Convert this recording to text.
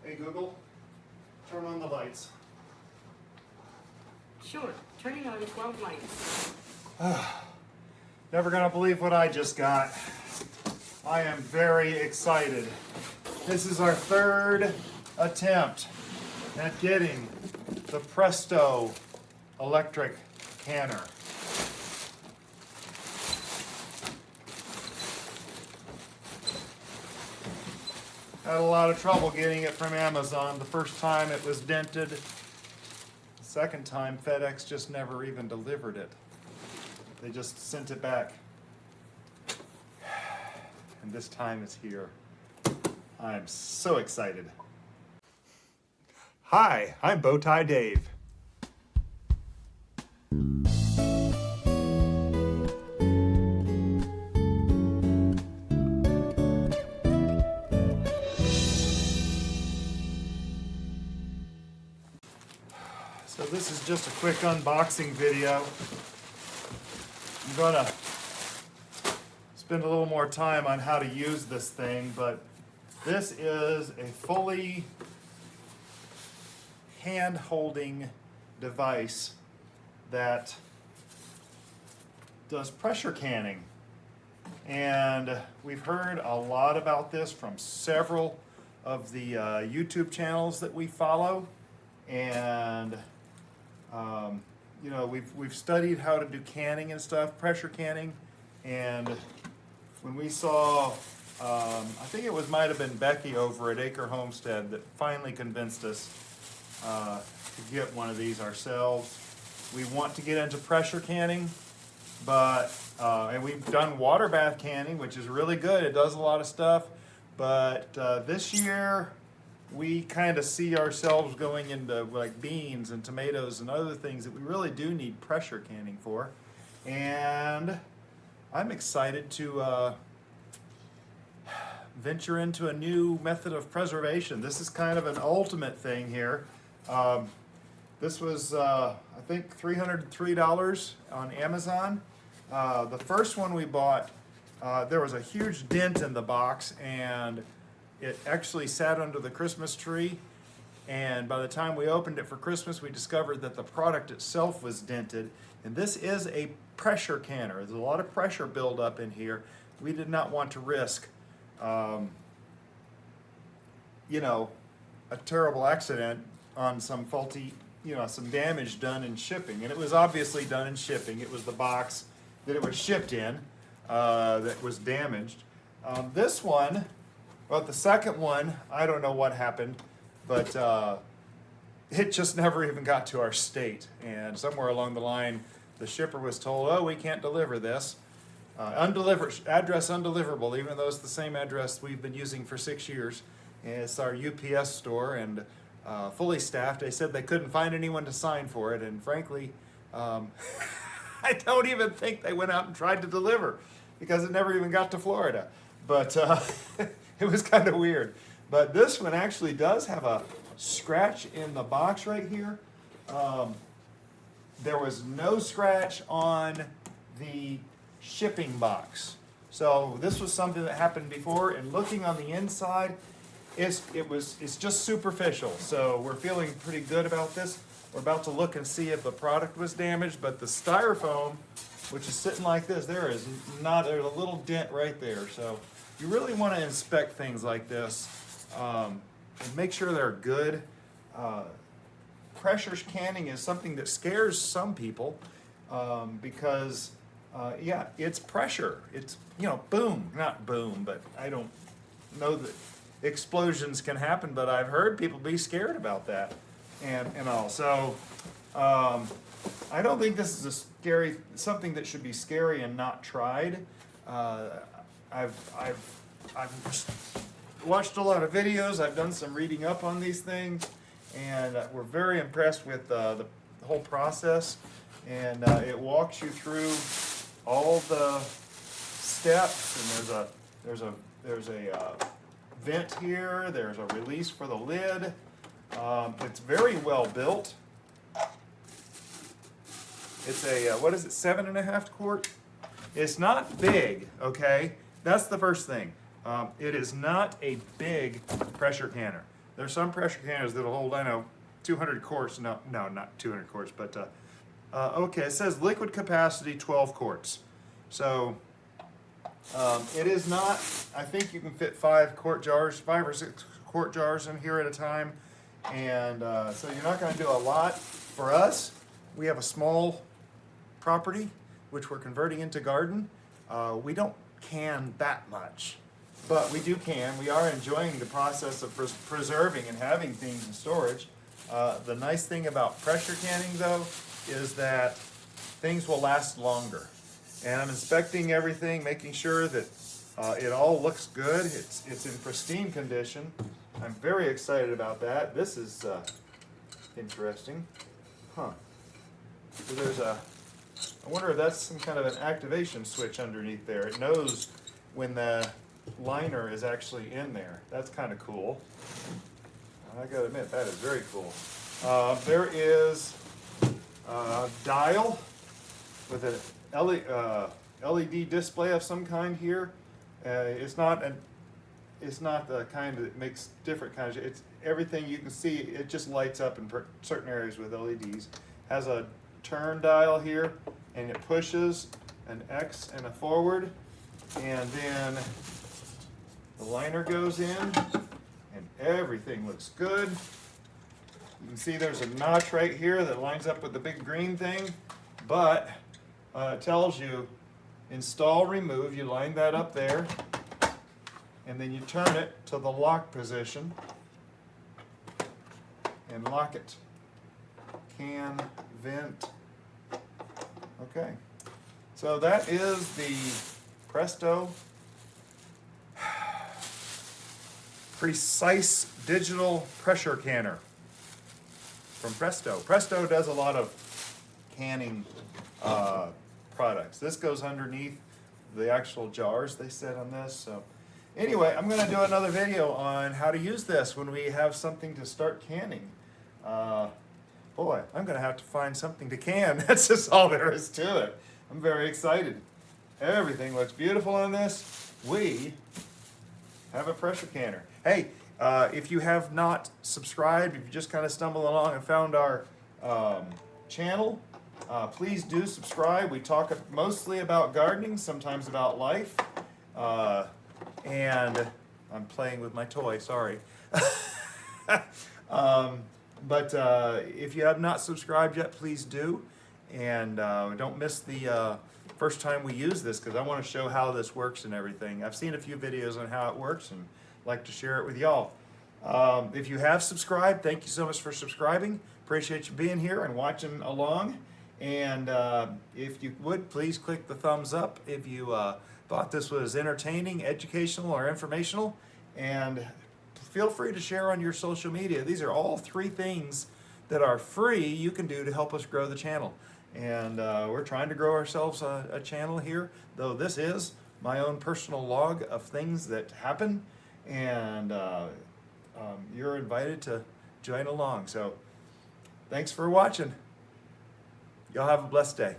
Hey Google, turn on the lights. Sure, turning on 12 lights. Never gonna believe what I just got. I am very excited. This is our third attempt at getting the Presto electric canner. Had a lot of trouble getting it from Amazon. The first time it was dented. The second time FedEx just never even delivered it. They just sent it back. And this time it's here. I'm so excited. Hi, I'm Bowtie Dave. So this is just a quick unboxing video. I'm gonna spend a little more time on how to use this thing, but this is a fully hand-holding device that does pressure canning. And we've heard a lot about this from several of the YouTube channels that we follow. And you know, we've studied how to do canning and stuff, pressure canning, and when we saw, I think it might have been Becky over at Acre Homestead that finally convinced us to get one of these ourselves. We want to get into pressure canning, but and we've done water bath canning, which is really good. It does a lot of stuff, but this year we kind of see ourselves going into like beans and tomatoes and other things that we really do need pressure canning for. And I'm excited to venture into a new method of preservation. This is kind of an ultimate thing here. This was, I think, $303 on Amazon. The first one we bought, there was a huge dent in the box, and it actually sat under the Christmas tree, and by the time we opened it for Christmas, we discovered that the product itself was dented. And this is a pressure canner. There's a lot of pressure buildup in here. We did not want to risk, you know, a terrible accident on some faulty, you know, some damage done in shipping. And it was obviously done in shipping. It was the box that it was shipped in that was damaged. This one, well, the second one, I don't know what happened, but it just never even got to our state. And somewhere along the line, the shipper was told, oh, we can't deliver this. Address undeliverable, even though it's the same address we've been using for 6 years. And it's our UPS store, and fully staffed. They said they couldn't find anyone to sign for it, and frankly, I don't even think they went out and tried to deliver, because it never even got to Florida. But it was kind of weird. But this one actually does have a scratch in the box right here. There was no scratch on the shipping box. So this was something that happened before, and looking on the inside, it's just superficial. So we're feeling pretty good about this. We're about to look and see if the product was damaged, but the styrofoam, which is sitting like this, there's a little dent right there. So you really want to inspect things like this and make sure they're good. Pressure canning is something that scares some people because, yeah, it's pressure. It's, you know, boom, not boom, but I don't know that explosions can happen, but I've heard people be scared about that and all. So I don't think this is something that should be scary and not tried. I've watched a lot of videos. I've done some reading up on these things, and we're very impressed with the whole process. And it walks you through all the steps. And there's a vent here. There's a release for the lid. It's very well built. It's a what is it? 7.5 quart. It's not big. Okay. That's the first thing. It is not a big pressure canner. There's some pressure canners that'll hold, I know, 200 quarts. No, not 200 quarts, but okay, it says liquid capacity 12 quarts. So it is not, I think you can fit 5 or 6 quart jars in here at a time. And so you're not going to do a lot. For us, we have a small property, which we're converting into garden. We don't can that much, but we do can. We are enjoying the process of preserving and having things in storage. The nice thing about pressure canning, though, is that things will last longer. And I'm inspecting everything, making sure that it all looks good. It's in pristine condition. I'm very excited about that. This is interesting. Huh. So there's I wonder if that's some kind of an activation switch underneath there. It knows when the liner is actually in there. That's kind of cool. I gotta admit, that is very cool. There is a dial with an LED display of some kind here. It's not the kind that makes different kinds. It's everything you can see. It just lights up in certain areas with LEDs. Has a turn dial here, and it pushes an X and a forward, and then the liner goes in, and everything looks good. You can see there's a notch right here that lines up with the big green thing, but it tells you install, remove. You line that up there, and then you turn it to the lock position and lock it. Can, vent. Okay, so that is the Presto Precise Digital Pressure Canner from Presto. Presto does a lot of canning products. This goes underneath the actual jars they said on this. So anyway, I'm going to do another video on how to use this when we have something to start canning. Boy, I'm going to have to find something to can. That's just all there is to it. I'm very excited. Everything looks beautiful on this. We have a pressure canner. Hey, if you have not subscribed, if you just kind of stumbled along and found our channel, please do subscribe. We talk mostly about gardening, sometimes about life. And I'm playing with my toy, sorry. But if you have not subscribed yet, please do. And don't miss the first time we use this, because I want to show how this works and everything. I've seen a few videos on how it works and like to share it with y'all. If you have subscribed, thank you so much for subscribing. Appreciate you being here and watching along. And if you would, please click the thumbs up if you thought this was entertaining, educational, or informational. And feel free to share on your social media. These are all 3 things that are free you can do to help us grow the channel. And we're trying to grow ourselves a channel here, though this is my own personal log of things that happen. And you're invited to join along. So thanks for watching. Y'all have a blessed day.